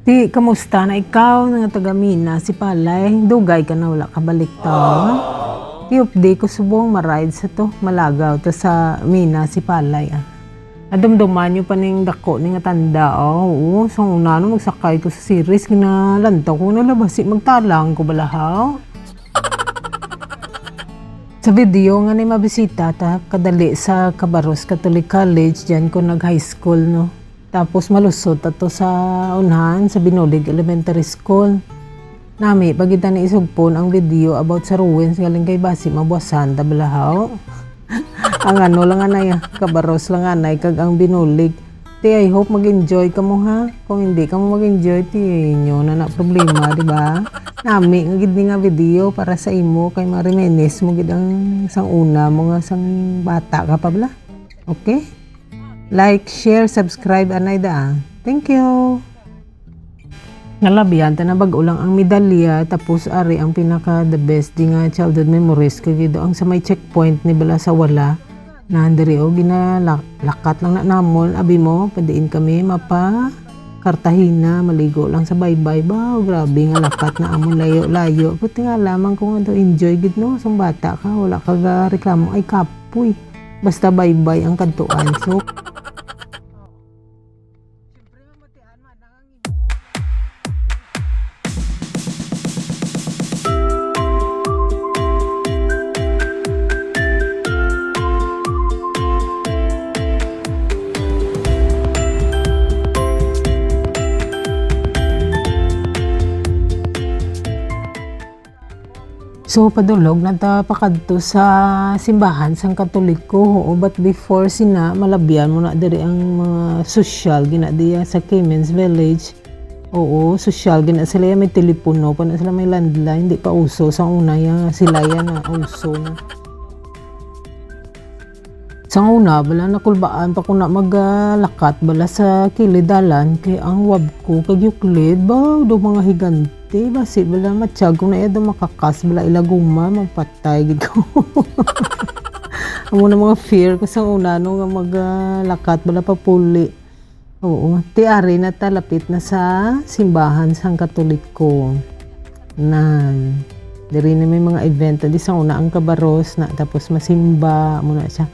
Ti, kamusta na ikaw nga taga Mina, si Palay? Dugay ka na wala kabalik ta. Ti, update ko subong maride sa to, malagaw ta sa Mina, si Palay. Adumduman nyo pa ning dako ning tanda. Oo, so una no magsakay ko sa series, ginalantaw ko nalabasi, magtalang ko balahaw. Sa video nga ni mabisita ta, kadali sa Cabarros Catholic College, dyan ko nag-high school, no. Tapos malusot ato sa unahan sa Binulig Elementary School. Nami, pagita ni isugpon ang video about sa ruins galing kay Basi Mabuasan, tabalahaw. Ang ano lang anay, Cabarros lang anay, kag ang Binulig. Ti, I hope mag-enjoy ka mo ha. Kung hindi ka mo mag-enjoy, ti, nyo na problema, di ba? Nami, nga gid nga video para sa imo, kay marimenes mo gid ang sang una mo nga sang bata ka pa bala. Okay? Like, share, subscribe, anay da. Thank you. Nalabihan ta na bag-o lang ang medalya, tapos ari ang pinaka the best di nga childhood memories kay gido ang sa may checkpoint ni bala sa wala. Nandiri o ginalakat lang na namon, abi mo, padiin kami mapa Cartagena, maligo lang sa baybay ba, grabe nga lakat na amon layo-layo. Puti nga lamang kung ano enjoy gid no, sang bata ka, wala ka reklamo ay kapoy. Basta baybay ang kadtuan. So So, padulog na ta pakadto sa simbahan sang Katoliko. Oo, but before sina, malabyan mo na diri ang mga social gina diya sa Cayman's Village. Oo, social gina sila may telepono pa na sila may landline, hindi pa uso sa una sila na uso na. Sa una, bala nakulbaan pa ko na maglakat bala sa kilidalan kay ang wab ko kag Euclid ba do mga higante. Basi bala matsyag kung na edo makakas bala ilaguma mapatay gid ko. Amo na mga fear ko sa una no nga maglakat bala papuli. Oo, ti ari na talapit na sa simbahan sang Katoliko. Nan diri na may mga event di sa una ang Cabarros na tapos masimba mo na siya.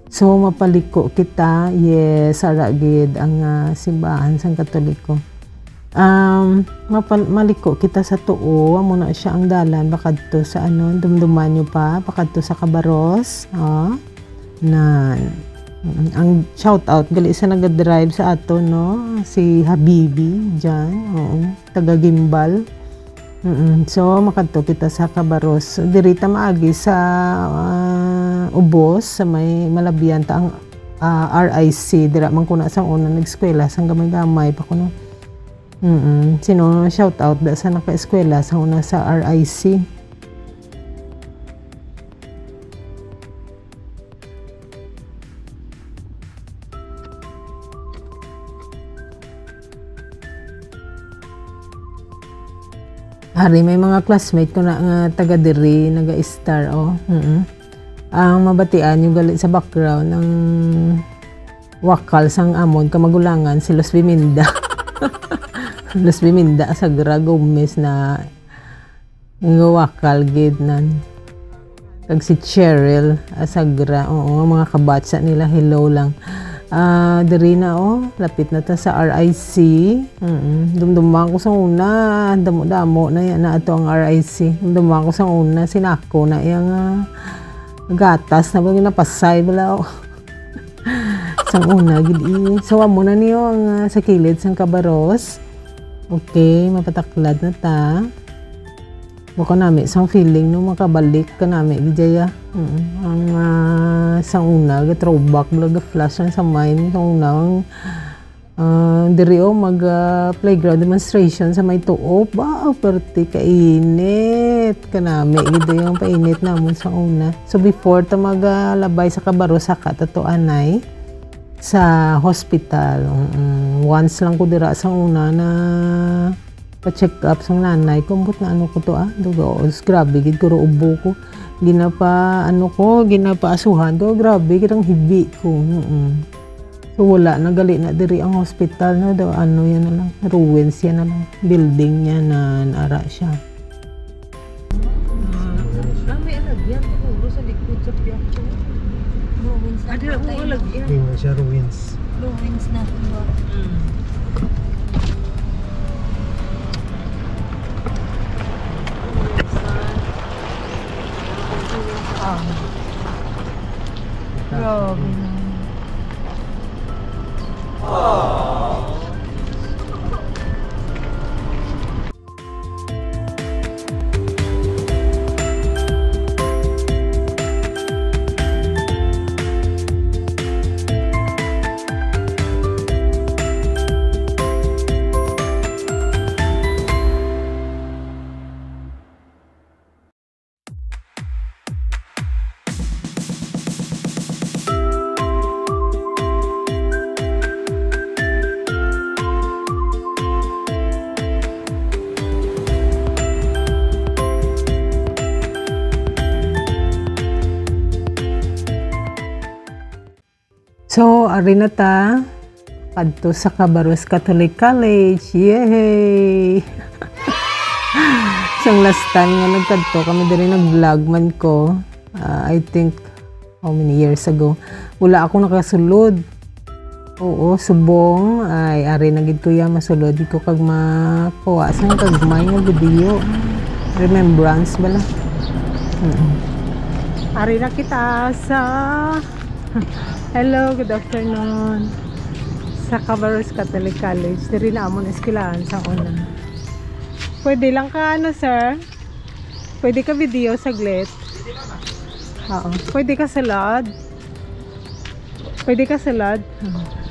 So mapaliko kita, yes, aragid ang simbahan sang Katoliko. Maliko kita sa tuo, muna siya ang dalan bakadto sa ano, dumduman nyo pa bakadto sa Cabarros. Na ang shout out gali sa nag-drive sa ato no, si Habibi diyan, taga Gimbal. So makadto kita sa Cabarros, dirita maagi sa Ubos sa may malabyan ta ang RIC dira man kuna sang una nag-eskwela sang gamay-gamay pa kuno. Sino shout out da sa naka-eskwela sa una sa RIC. Hari may mga classmate ko na nga taga diri naga-star ang mabatian yung galit sa background ng wakal sang amon kamagulangan si Los Biminda. Los Biminda sa Gomez na wakal gid nan kag si Cheryl Asagra. Mga kabatsa nila hello lang. Diri na lapit na ta sa RIC. Dumduman ko sa una, damo-damo na yan na ato ang RIC. Dumduman ko sa una, sinako na yung gatas na bagay napasay bala sang una gid. So amo na niyo ang sa kilid sang Cabarros. Okay, mapataklad na ta. Baka nami sang feeling no makabalik ka nami gidya. Ang sang una throwback bala flash sa mind sang una diri mag playground demonstration sa may tuo ba perti kainit kanami gid yung painit namon sang una. So before ta maglabay sa Cabarros saka tato anay sa hospital. Once lang ko dira sang una na pa-check up sang nanay ko, but na ano ko to dugaos, grabe gid ko ubo ko, ginapa asuhan do, grabe gid ang hibi ko. So wala na gali na diri ang hospital no daw ano yan na lang ruins yan na lang building niya na naara siya. May alagyan siguro sa likod sa piyak ko. Ruins na. Adira mo alagyan. Hindi siya ruins. Ruins na. Grabe na. So, ari na ta kadto sa Cabarrus Catholic College. Yay! Siyang last time nga nagkadto kami diri nag-vlog man ko. I think how many years ago. Wala ako nakasulod. Oo, subong ay ari na gid ko ya masulod ko kag makuha sang kagmay nga video. Remembrance bala. Ari na kita sa hello, good afternoon. Sa Cabarrus Catholic College. Diri na amon eskwelahan sa una. Pwede lang ka ano, sir? Pwede ka video saglit? Oo. Pwede ka salad? Pwede ka salad?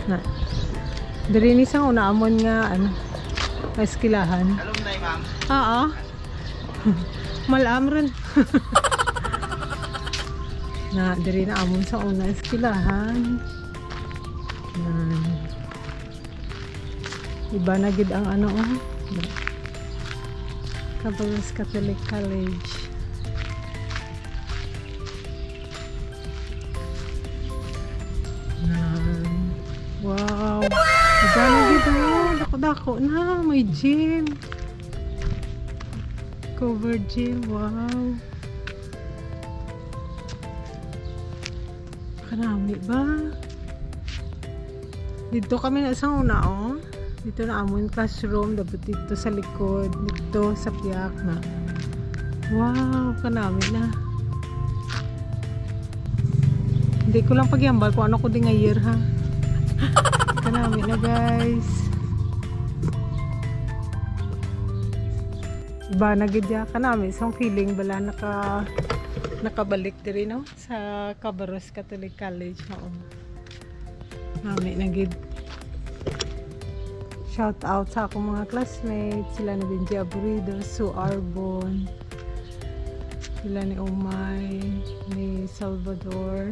Na. Diri ni sang una amon nga ano, eskwelahan. Alumni, ma'am. Oo. Malam rin. Na diri na amon sa una eskwelahan. Iba na gid ang ano Cabarrus Catholic College. Wow. Iba na gid dako-dako na may gym. Covered gym. Wow. Karami ba? Dito kami na sa una Dito na amon classroom, dapat dito sa likod, dito sa piyak na. Wow, kanami na. Hindi ko lang pagyambal kung ano ko di nga year ha. Kanami na guys. Iba na gid ya kanami isang feeling bala nakabalik diri no sa Cabarrus Catholic College mao. Nami na gid. Shout out sa akong mga classmates, sila na Benji Aburrido, Sue Arbon, sila ni Umay, ni Salvador.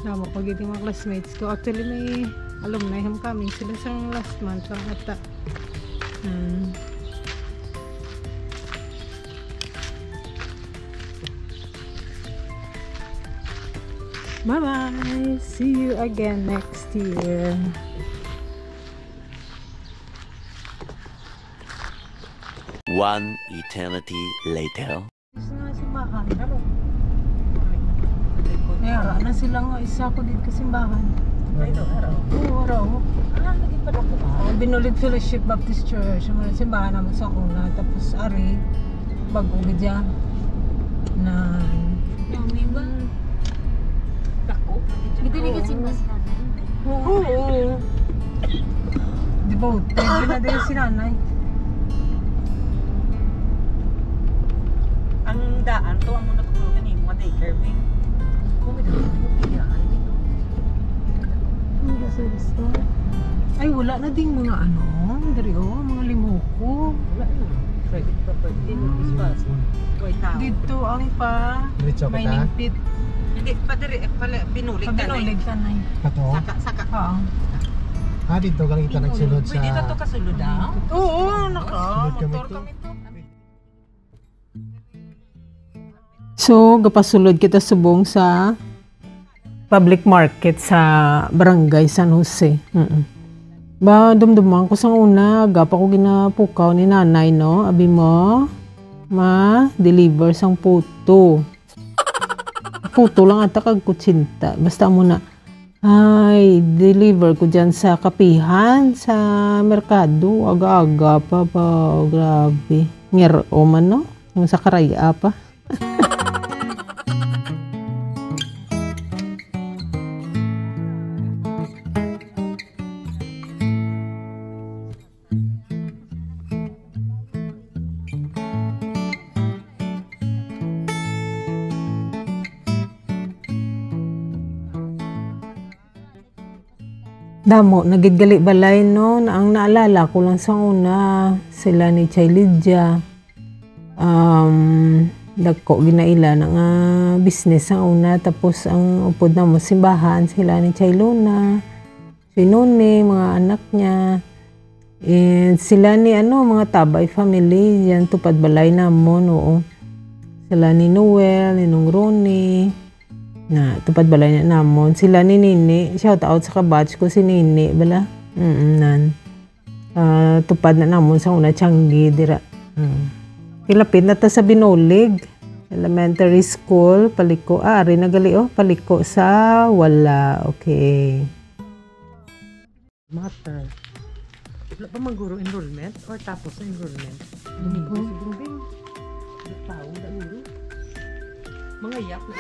Namo pag yung mga classmates ko. Actually may alumni homecoming sila sa last month lang ata. Bye-bye! See you again next year. One eternity later. Mayara na sila nga isa ko dito sa simbahan. Oo, araw. Naging pa dako ba? Binulid Fellowship Baptist Church. Ang simbahan naman sa una. Tapos ari, bago gidya na Yummy ba? Dako? Dito ni kasi mas nanay. oo. Di ba? Pwede na din si nanay. Ang daan to ang muna tutulungan ni mo daycare me. Kung may dito mo piyahan dito. Ay, wala na ding mga ano. Dari mga limuko. Wala na. Private property no business. Wait now. Dito ang Diretso ka ta? mining pit. Hindi pa diri pala binulig ka na. Pabinulig ka na. Kato? Saka. Oo. Dito kang kita nagsunod sa... Pwede na to kasulod daw. Oo, Sunod kami motor to. kami to. So, gapasulod kita subong sa public market sa Barangay San Jose. Ba, dumduman ko sa una, agap ako ginapukaw ni nanay, no? Abi mo, ma-deliver sang puto. Puto lang ata kag kutsinta. Basta mo na, ay, deliver ko dyan sa kapihan, sa merkado. Aga-aga pa ba, grabe. Ngero man, no? Yung sa karaya pa. Damo, nagidgali balay no, na ang naalala ko lang sa una, sila ni Chay Lydia. Dagko ginaila ng business ang una, tapos ang upod na mo simbahan, sila ni Chay Luna, si Nune, mga anak niya. And sila ni mga Tabay family, yan tupad balay namon, oo. Sila ni Noel, ni Nung Ronnie, na tupad balay na namon. Sila ni Nini, shout out sa kabatch ko si Nini bala. Nan. Tupad na namon sa una Tianggi dira. Kilapit na ta sa Binolig Elementary School, paliko. Ari nagali paliko sa wala. Okay. Matter. Wala pa maguro enrollment or tapos sa enrollment? Domingo si Bumbing. Tao na guro. Mga yak na.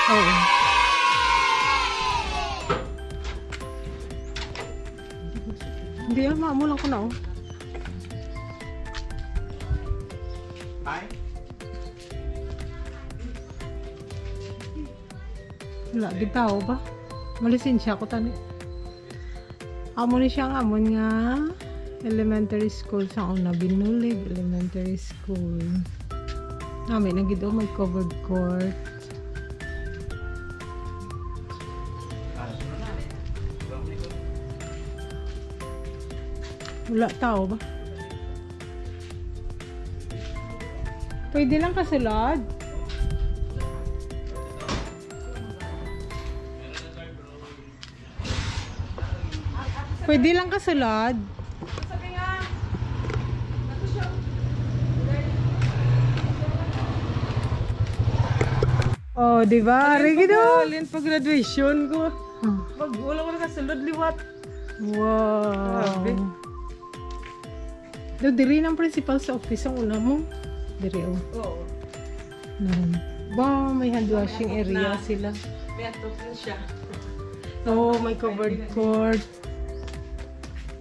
Oo. Hindi mo lang ko na Bye. Wala, gitaw ba? Malisensya ko tani. Amo ni siya amon nga elementary school sa una Binulig Elementary School. Namin nagido may covered court. Wala tao ba? Pwede lang kasulod. Pwede lang kasulod. Oh, di ba? Rigido. Alin pa graduation ko. Pag wala ko nakasulod liwat. Wow. Grabe. Do diri ng principal sa office ang una mo. Diri Oo. Ba, may hand washing area sila. May atok din siya. Oh, may covered court.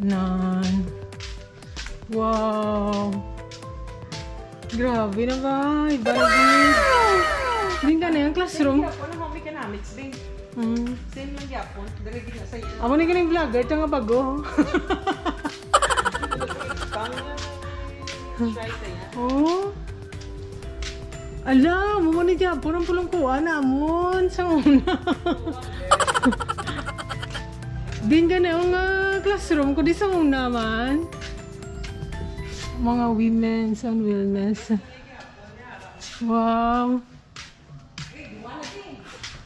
Nan. Wow. Grabe na ba? Ibagay. Hindi ka na yung classroom. Ano mo economics din? Same lang yapon. Dali gina sa iyo. Ako na ka ng vlogger. Ito nga bago. Try tayo. Oh. Ala, mo ni Japon ang pulong kuha namon sa una. Din ka na yung classroom ko di sa una man. Mga women's and wellness. Wow.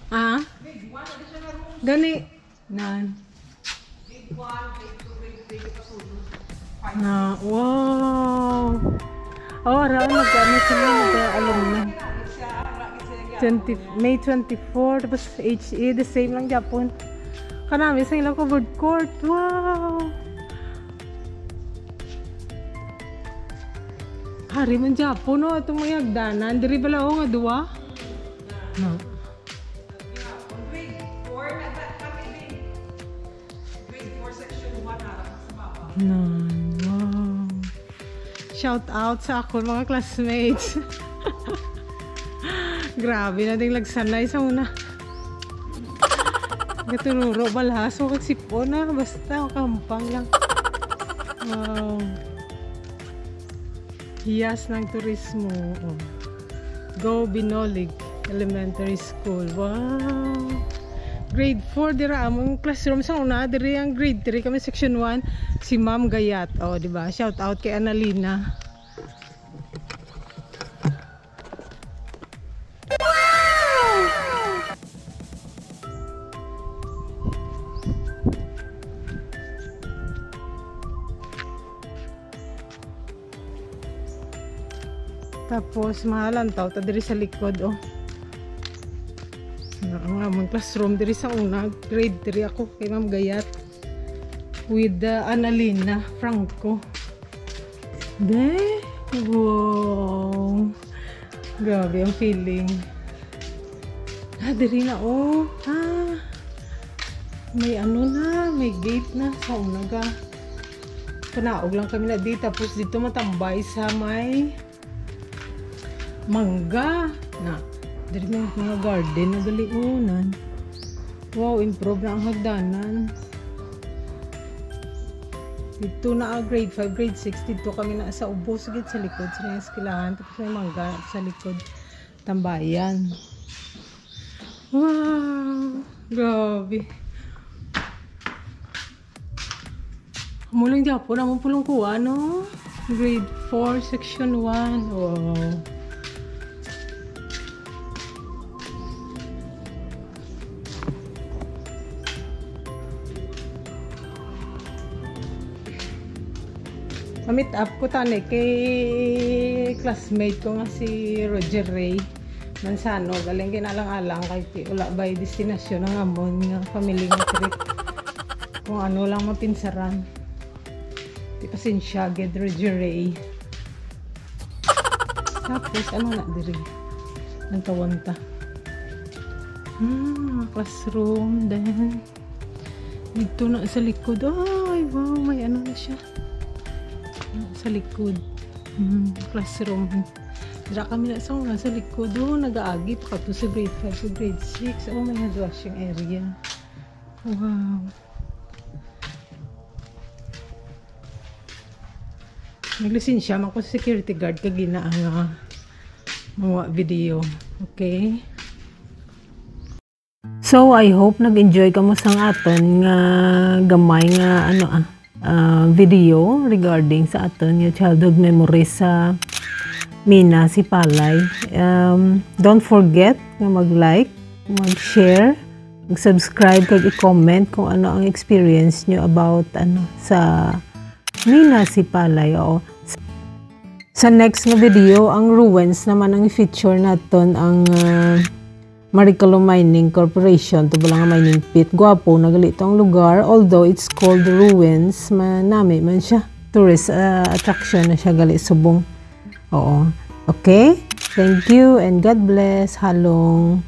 Ah? Gani. Nan. Na, wow. Oh, around nagkano sila nag-alam na. May 24, tapos HE, the same lang Japon. Kanami sa ilang covered court. Wow. Hari man Japon, no? Itong may hagdanan. Diri bala o nga duwa? No. Wow. Shout out sa ako mga classmates. Grabe na ding lagsanay sa una. Gatururo balhaso kag sipon na basta kampang lang. Wow. Hiyas ng turismo. Go Binolig Elementary School. Wow. Grade 4 dira among classroom sa una, diri ang grade 3 kami section 1 si Ma'am Gayat. Oh, di ba? Shout out kay Annalina. Tapos mahalantaw ta diri sa likod oh. Ang among classroom diri sa una, grade 3 ako kay Ma'am Gayat with Annalena Franco. Wow. Grabe ang feeling. Diri na oh. May ano na, may gate na sa unaga. Kanaog lang kami na dito. Tapos dito matambay sa may mangga na. Diri na mga garden na galiunan. Wow, improve na ang hagdanan. Dito na grade 5, grade 6. Dito kami na sa ubo. Sigit sa likod. Sa eskwelahan. Tapos may mangga sa likod. Tambayan. Wow. Grabe. Muling diapo na mong pulong kuha, no? Grade 4, section 1. Wow. Ma-meet up ko tani kay classmate ko nga si Roger Ray Mansano. Galing kinalang-alang kay wala by destinasyon ng amon nga family nga trip. Kung ano lang mapinsaran. Di pasensya, get Roger Ray. Tapos, ano na diri? Ang tawanta. Classroom. Then, dito na sa likod. Ay, wow, may ano na siya. Sa likod. Classroom. Dira kami na sa likod. Nag-aagi pa ka to sa grade 5 to grade 6. Oh, may hand washing area. Wow. Naglisensya man ko sa security guard kag gina ang mga video. Okay? So I hope nag-enjoy ka mo sang aton nga gamay nga video regarding sa aton yung childhood memories sa Mina Sipalay. Don't forget nga mag-like, mag-share, mag-subscribe kag i-comment kung ano ang experience nyo about sa Mina Sipalay. Sa next na video, ang ruins naman ang feature naton ang Maricolo Mining Corporation. Ito lang ang mining pit. Gwapo, nagalito ang lugar. Although it's called ruins, manami man siya. Tourist attraction na siya gali subong. Oo. Okay? Thank you and God bless. Halong.